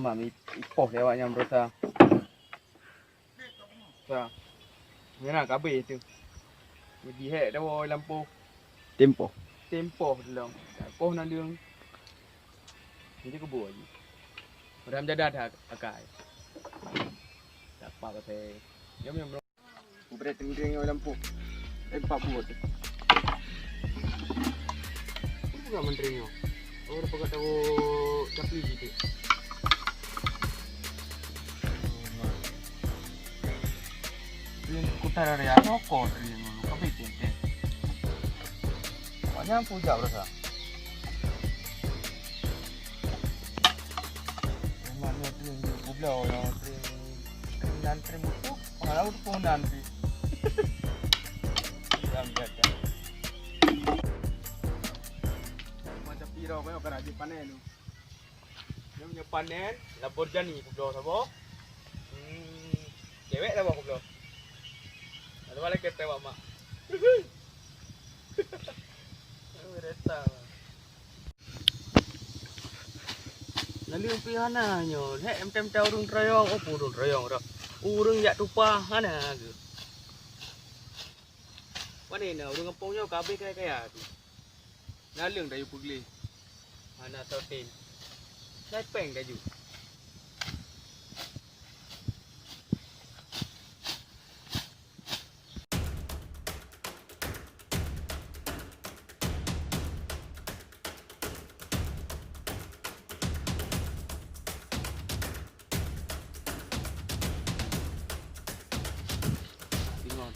mami ipoh lewatnya berusaha. Sa. Mana kabeh tu. Jadi hek dah lampu. Tempo. Tempo dalam. Poh nak đường. Ini ke buah je. Ram jadat akai. Tak apa pasal. Jom. Ubret ring lampu. Pak buat tu. Bukan menterinya. Orang pakai tahu capli gitu. Ini kutar area rokok ini dulu. Tapi tente. Banyak puja berasa. Mana tu yang bubelau yang nanti mutu. Kalau tu pun nanti. Jaga. Macam pirau kau kan aje panen tu. Dia punya panen Lamborghini bubelau sabo. Cewek dah bawa bubelau. Ada balik kita bawa mak. Kereta. Lalu yang pihana nyo, hek em urung rayong, urung rayong dah. Urung yak tupa mana ke? Mana ni urung kampung nyo kabeh kaya tu. Nalung dah yu pugli. Mana sautin. Nai peng dah ju.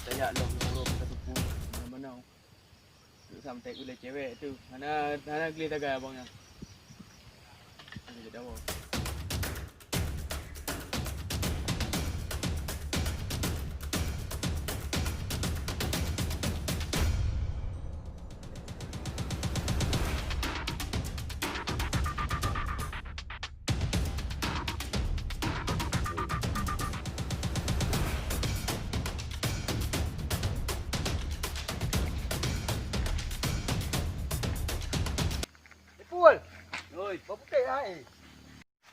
Tanya long long satu pun mana tu sampai boleh cewek tu mana geli tagai abangnya ada dah bawa Pul. Oi, bawa putih ai.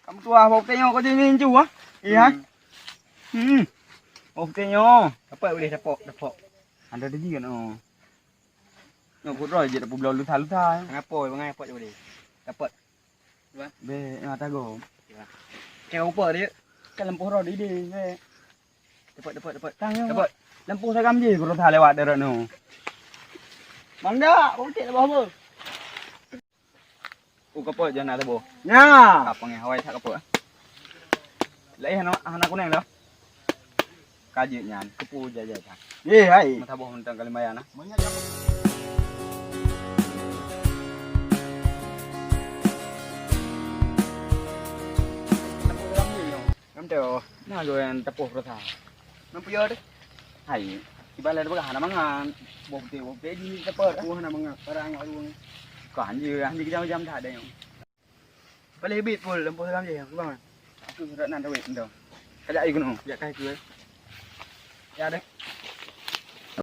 Kamu tua bawa putih kau jadi ninju ah. Iya. Bawa putihnya. Dapat boleh dapat. Ada dia kan oh. Nyokut roy je dapat belau luta-luta. Kenapa? Mengapa je boleh? Dapat. Be, mata go. Kau apa dia? Kan lampu roy di be. Dapat. Dapat. Lampu sagam je kalau tak lewat darat no. Mangga, bawa putih dah bawa. Kapot jangan ada bo. Nya. Apa ngai hawai tak kapot. Lai hana kuneng dah. Kaji nyan kepu jaja ta. Ye hai. Mata boh mentang kali maya na. Nam teo na go en tapoh rotha. Nam piyo de. Hai. Ibala de hana mangan. Boh te di tapot. Ku hana mangak parang aruang. Có hắn gì cái jam thả đây không? Balik bit pul lampu sagam je bang. Aku sudah nanti wait dah. Kayak ikut no. Ya kai ku. Ya deh.